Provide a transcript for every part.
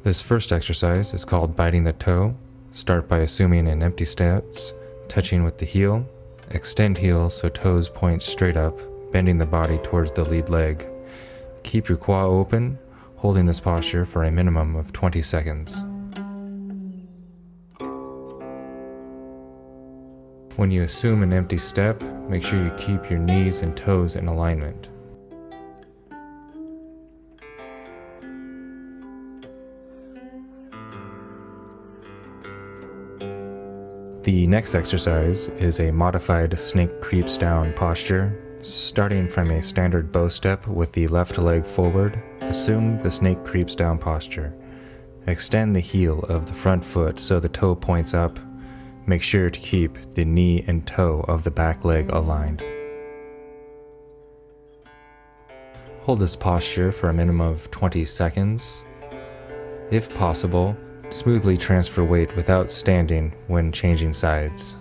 This first exercise is called biting the toe. Start by assuming an empty stance, touching with the heel. Extend heel so toes point straight up, bending the body towards the lead leg. Keep your quad open, holding this posture for a minimum of 20 seconds. When you assume an empty step, make sure you keep your knees and toes in alignment. The next exercise is a modified snake creeps down posture. Starting from a standard bow step with the left leg forward, assume the snake creeps down posture. Extend the heel of the front foot so the toe points up. Make sure to keep the knee and toe of the back leg aligned. Hold this posture for a minimum of 20 seconds. If possible, smoothly transfer weight without standing when changing sides.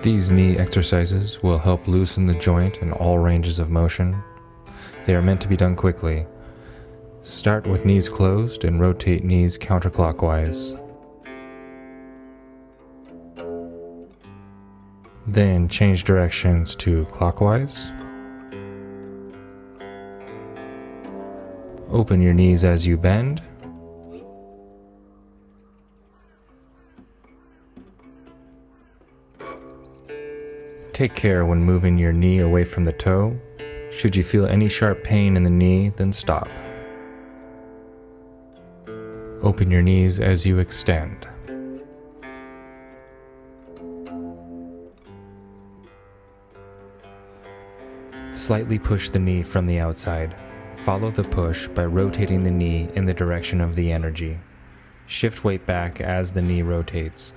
These knee exercises will help loosen the joint in all ranges of motion. They are meant to be done quickly. Start with knees closed and rotate knees counterclockwise. Then change directions to clockwise. Open your knees as you bend. Take care when moving your knee away from the toe. Should you feel any sharp pain in the knee, then stop. Open your knees as you extend. Slightly push the knee from the outside. Follow the push by rotating the knee in the direction of the energy. Shift weight back as the knee rotates.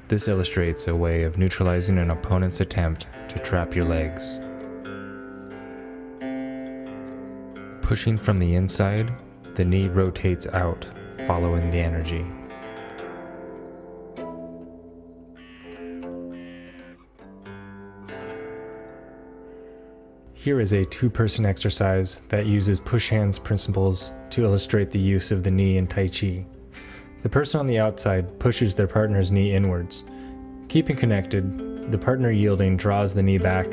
This illustrates a way of neutralizing an opponent's attempt to trap your legs. Pushing from the inside, the knee rotates out, following the energy. Here is a two-person exercise that uses push hands principles to illustrate the use of the knee in Tai Chi. The person on the outside pushes their partner's knee inwards. Keeping connected, the partner yielding draws the knee back,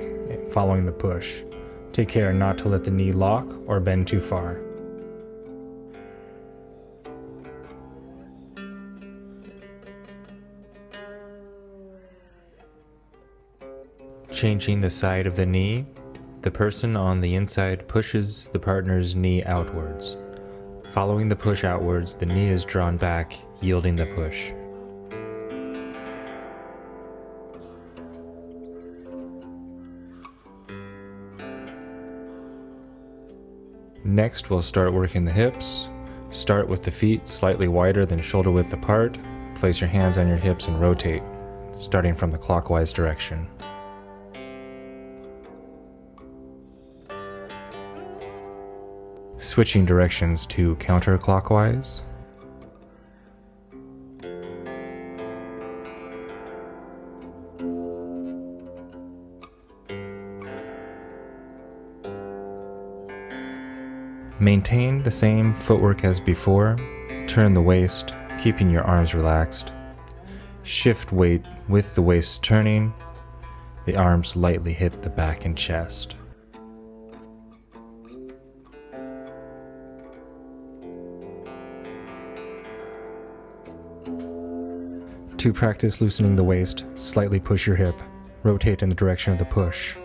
following the push. Take care not to let the knee lock or bend too far. Changing the side of the knee, the person on the inside pushes the partner's knee outwards. Following the push outwards, the knee is drawn back, yielding the push. Next, we'll start working the hips. Start with the feet slightly wider than shoulder width apart. Place your hands on your hips and rotate, starting from the clockwise direction. Switching directions to counterclockwise. Maintain the same footwork as before. Turn the waist, keeping your arms relaxed. Shift weight with the waist turning. The arms lightly hit the back and chest. To practice loosening the waist, slightly push your hip. Rotate in the direction of the push.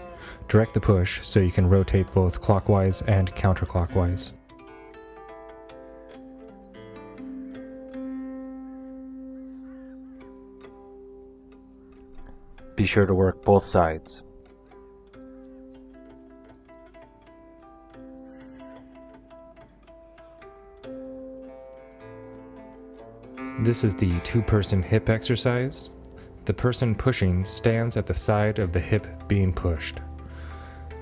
Direct the push so you can rotate both clockwise and counterclockwise. Be sure to work both sides. This is the two-person hip exercise. The person pushing stands at the side of the hip being pushed.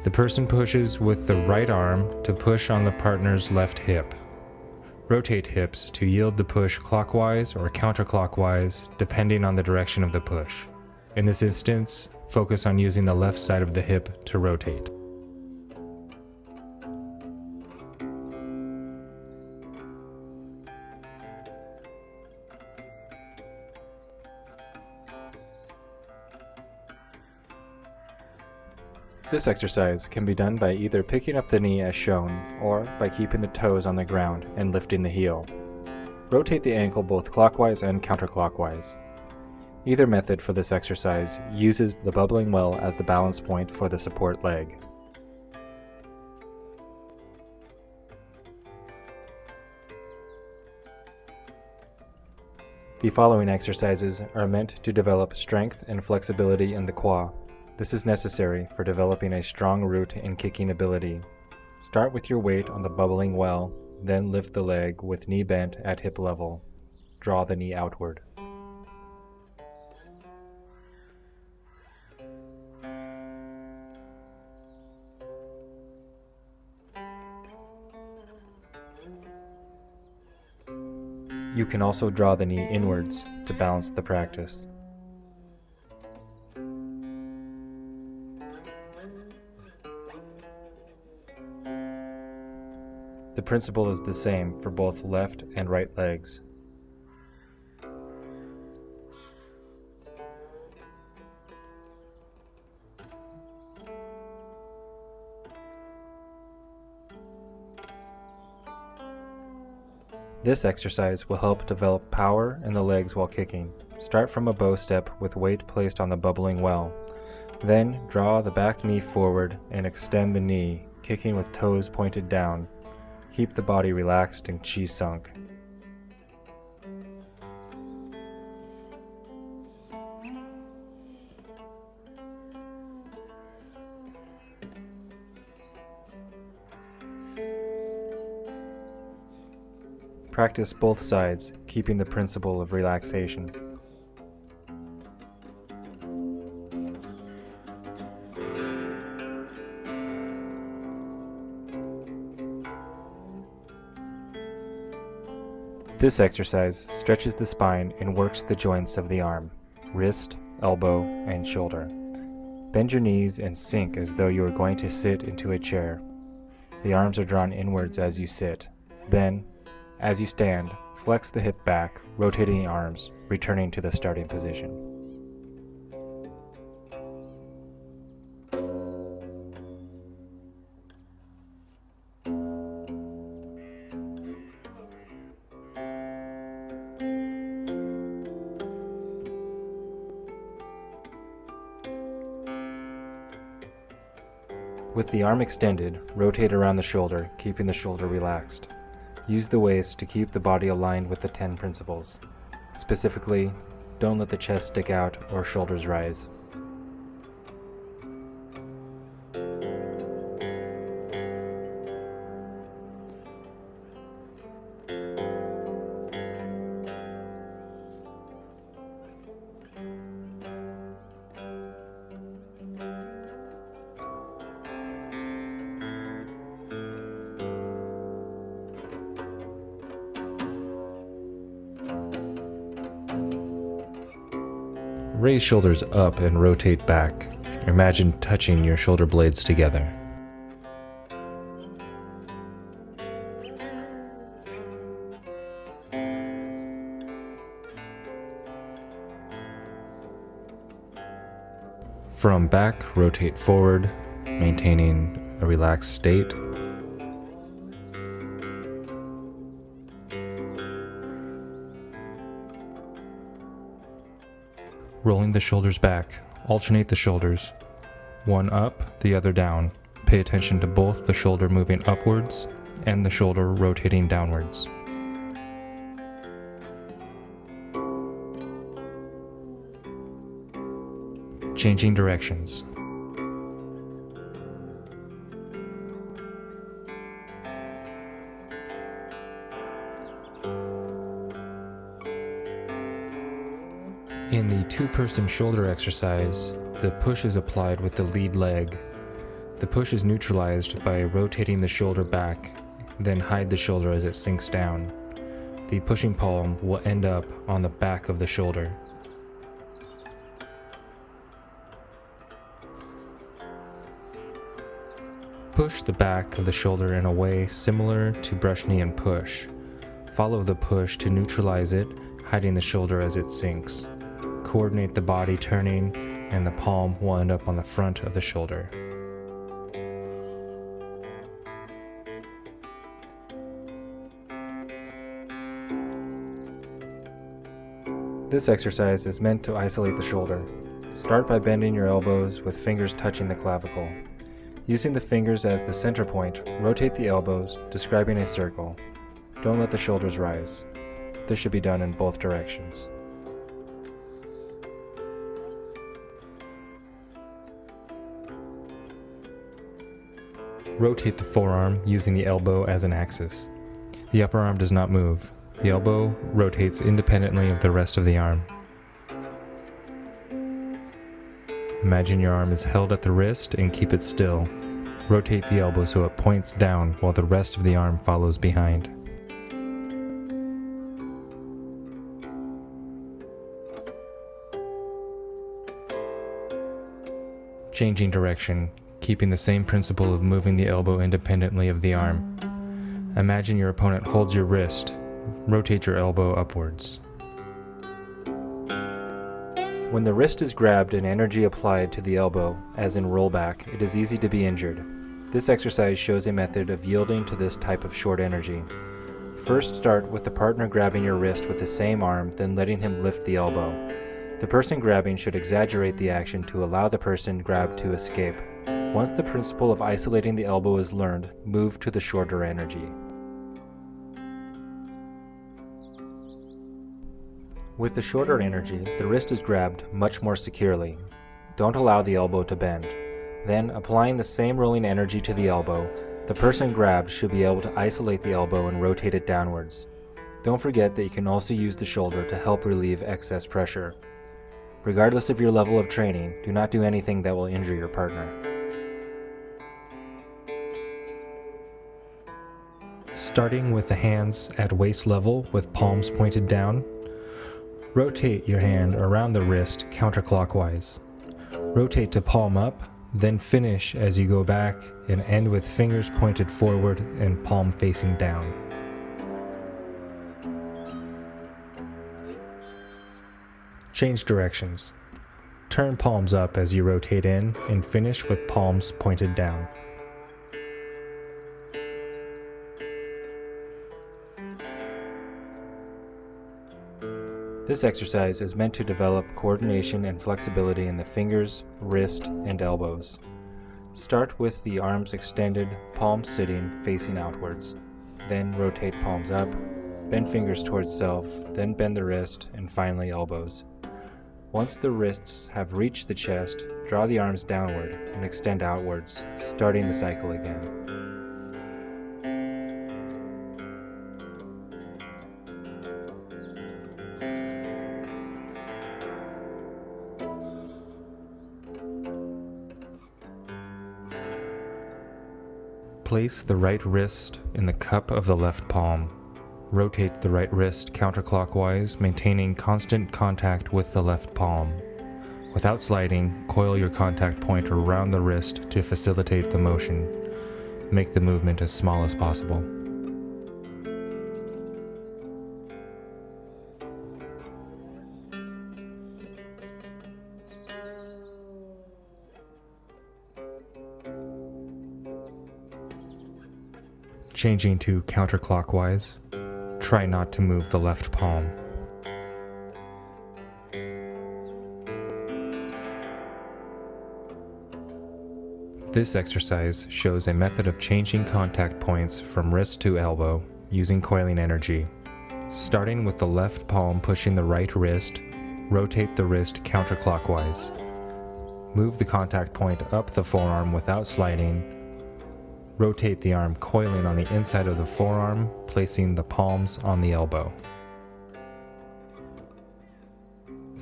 The person pushes with the right arm to push on the partner's left hip. Rotate hips to yield the push clockwise or counterclockwise, depending on the direction of the push. In this instance, focus on using the left side of the hip to rotate. This exercise can be done by either picking up the knee as shown, or by keeping the toes on the ground and lifting the heel. Rotate the ankle both clockwise and counterclockwise. Either method for this exercise uses the bubbling well as the balance point for the support leg. The following exercises are meant to develop strength and flexibility in the quad. This is necessary for developing a strong root and kicking ability. Start with your weight on the bubbling well, then lift the leg with knee bent at hip level. Draw the knee outward. You can also draw the knee inwards to balance the practice. The principle is the same for both left and right legs. This exercise will help develop power in the legs while kicking. Start from a bow step with weight placed on the bubbling well. Then draw the back knee forward and extend the knee, kicking with toes pointed down. Keep the body relaxed and chi sunk. Practice both sides, keeping the principle of relaxation. This exercise stretches the spine and works the joints of the arm, wrist, elbow, and shoulder. Bend your knees and sink as though you are going to sit into a chair. The arms are drawn inwards as you sit. Then, as you stand, flex the hip back, rotating the arms, returning to the starting position. With the arm extended, rotate around the shoulder, keeping the shoulder relaxed. Use the waist to keep the body aligned with the 10 principles. Specifically, don't let the chest stick out or shoulders rise. Raise shoulders up and rotate back. Imagine touching your shoulder blades together. From back, rotate forward, maintaining a relaxed state. Rolling the shoulders back, alternate the shoulders, one up, the other down. Pay attention to both the shoulder moving upwards and the shoulder rotating downwards. Changing directions. In the two-person shoulder exercise, the push is applied with the lead leg. The push is neutralized by rotating the shoulder back, then hide the shoulder as it sinks down. The pushing palm will end up on the back of the shoulder. Push the back of the shoulder in a way similar to brush knee and push. Follow the push to neutralize it, hiding the shoulder as it sinks. Coordinate the body turning, and the palm will end up on the front of the shoulder. This exercise is meant to isolate the shoulder. Start by bending your elbows with fingers touching the clavicle. Using the fingers as the center point, rotate the elbows, describing a circle. Don't let the shoulders rise. This should be done in both directions. Rotate the forearm using the elbow as an axis. The upper arm does not move. The elbow rotates independently of the rest of the arm. Imagine your arm is held at the wrist and keep it still. Rotate the elbow so it points down while the rest of the arm follows behind. Changing direction, keeping the same principle of moving the elbow independently of the arm. Imagine your opponent holds your wrist. Rotate your elbow upwards. When the wrist is grabbed and energy applied to the elbow, as in rollback, it is easy to be injured. This exercise shows a method of yielding to this type of short energy. First, start with the partner grabbing your wrist with the same arm, then letting him lift the elbow. The person grabbing should exaggerate the action to allow the person grabbed to escape. Once the principle of isolating the elbow is learned, move to the shorter energy. With the shorter energy, the wrist is grabbed much more securely. Don't allow the elbow to bend. Then, applying the same rolling energy to the elbow, the person grabbed should be able to isolate the elbow and rotate it downwards. Don't forget that you can also use the shoulder to help relieve excess pressure. Regardless of your level of training, do not do anything that will injure your partner. Starting with the hands at waist level with palms pointed down, rotate your hand around the wrist counterclockwise. Rotate to palm up, then finish as you go back and end with fingers pointed forward and palm facing down. Change directions. Turn palms up as you rotate in and finish with palms pointed down. This exercise is meant to develop coordination and flexibility in the fingers, wrist, and elbows. Start with the arms extended, palms sitting, facing outwards. Then rotate palms up, bend fingers towards self, then bend the wrist, and finally elbows. Once the wrists have reached the chest, draw the arms downward and extend outwards, starting the cycle again. Place the right wrist in the cup of the left palm. Rotate the right wrist counterclockwise, maintaining constant contact with the left palm. Without sliding, coil your contact point around the wrist to facilitate the motion. Make the movement as small as possible. Changing to counterclockwise, try not to move the left palm. This exercise shows a method of changing contact points from wrist to elbow using coiling energy. Starting with the left palm pushing the right wrist, rotate the wrist counterclockwise. Move the contact point up the forearm without sliding. Rotate the arm coiling on the inside of the forearm, placing the palms on the elbow.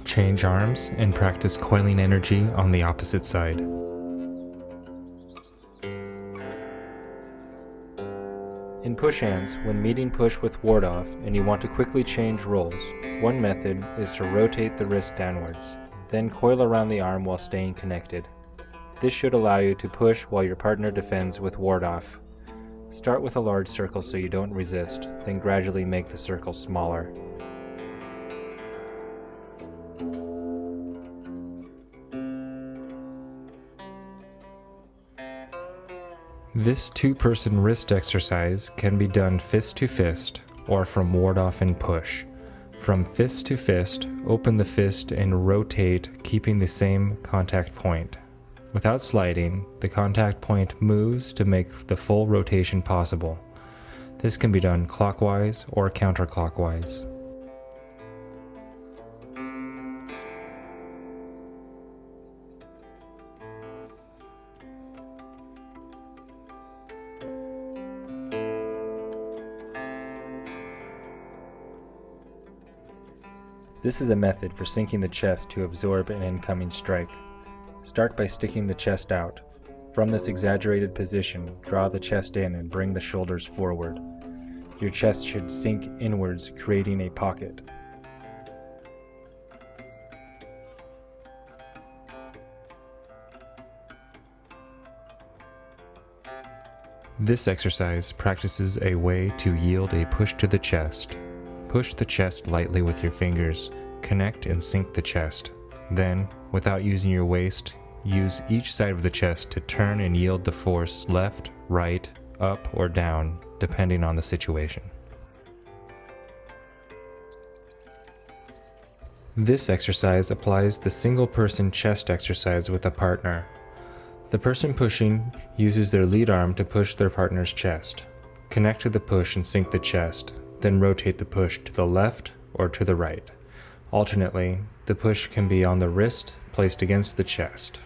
Change arms and practice coiling energy on the opposite side. In push hands, when meeting push with ward off and you want to quickly change roles, one method is to rotate the wrist downwards, then coil around the arm while staying connected. This should allow you to push while your partner defends with ward off. Start with a large circle so you don't resist, then gradually make the circle smaller. This two-person wrist exercise can be done fist to fist or from ward off and push. From fist to fist, open the fist and rotate, keeping the same contact point. Without sliding, the contact point moves to make the full rotation possible. This can be done clockwise or counterclockwise. This is a method for sinking the chest to absorb an incoming strike. Start by sticking the chest out. From this exaggerated position, draw the chest in and bring the shoulders forward. Your chest should sink inwards, creating a pocket. This exercise practices a way to yield a push to the chest. Push the chest lightly with your fingers, connect and sink the chest. Then, without using your waist, use each side of the chest to turn and yield the force left, right, up, or down, depending on the situation. This exercise applies the single-person chest exercise with a partner. The person pushing uses their lead arm to push their partner's chest. Connect to the push and sink the chest. Then rotate the push to the left or to the right. Alternately, the push can be on the wrist, placed against the chest.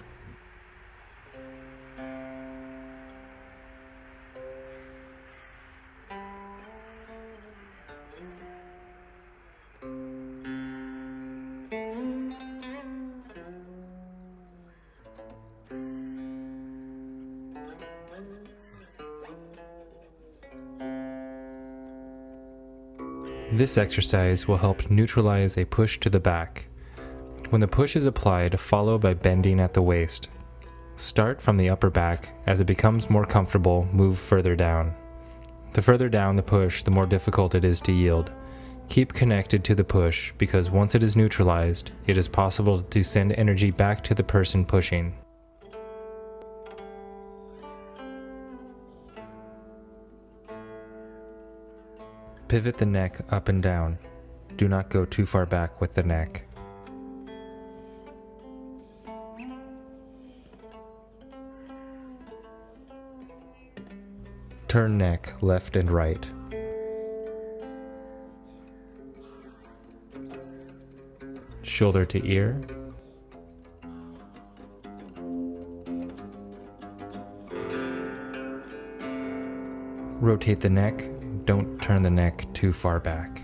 This exercise will help neutralize a push to the back. When the push is applied, follow by bending at the waist. Start from the upper back. As it becomes more comfortable, move further down. The further down the push, the more difficult it is to yield. Keep connected to the push because once it is neutralized, it is possible to send energy back to the person pushing. Pivot the neck up and down. Do not go too far back with the neck. Turn neck left and right. Shoulder to ear. Rotate the neck. Don't turn the neck too far back.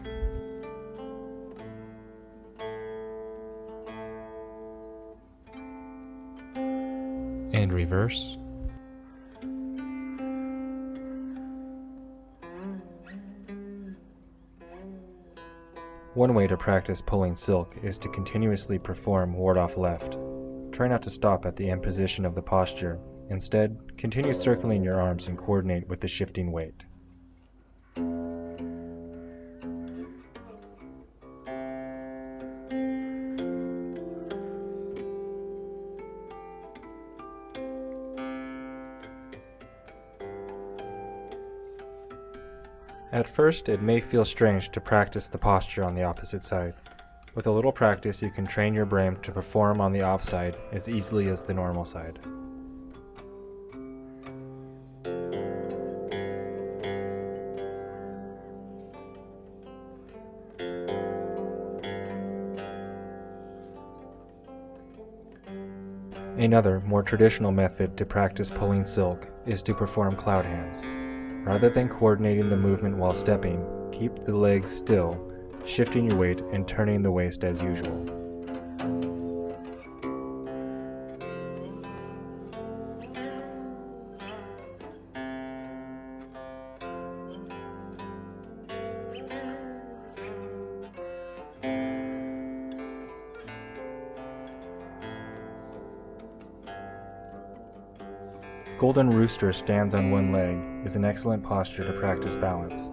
And reverse. One way to practice pulling silk is to continuously perform ward-off left. Try not to stop at the end position of the posture. Instead, continue circling your arms and coordinate with the shifting weight. At first, it may feel strange to practice the posture on the opposite side. With a little practice, you can train your brain to perform on the off side as easily as the normal side. Another, more traditional method to practice pulling silk is to perform cloud hands. Rather than coordinating the movement while stepping, keep the legs still, shifting your weight and turning the waist as usual. Golden Rooster stands on one leg is an excellent posture to practice balance.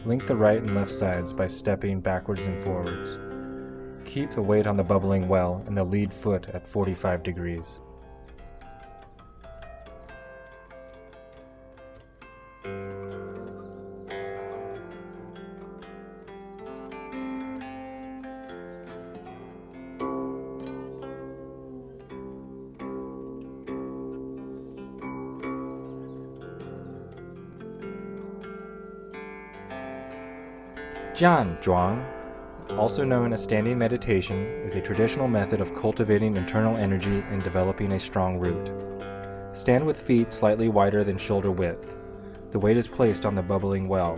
Link the right and left sides by stepping backwards and forwards. Keep the weight on the bubbling well and the lead foot at 45 degrees. Jian Zhuang, also known as standing meditation, is a traditional method of cultivating internal energy and developing a strong root. Stand with feet slightly wider than shoulder width. The weight is placed on the bubbling well.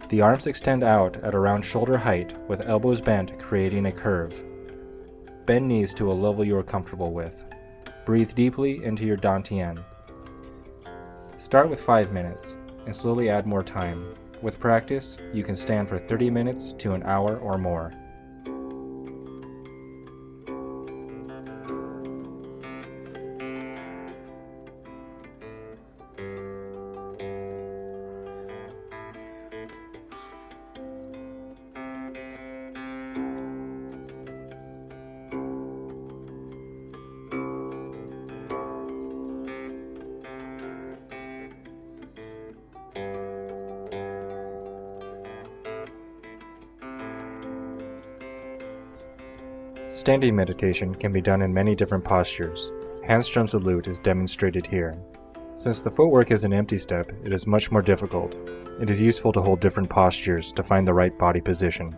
The arms extend out at around shoulder height with elbows bent, creating a curve. Bend knees to a level you are comfortable with. Breathe deeply into your dantian. Start with 5 minutes and slowly add more time. With practice, you can stand for 30 minutes to an hour or more. Standing meditation can be done in many different postures. Handstrom salute is demonstrated here. Since the footwork is an empty step, it is much more difficult. It is useful to hold different postures to find the right body position.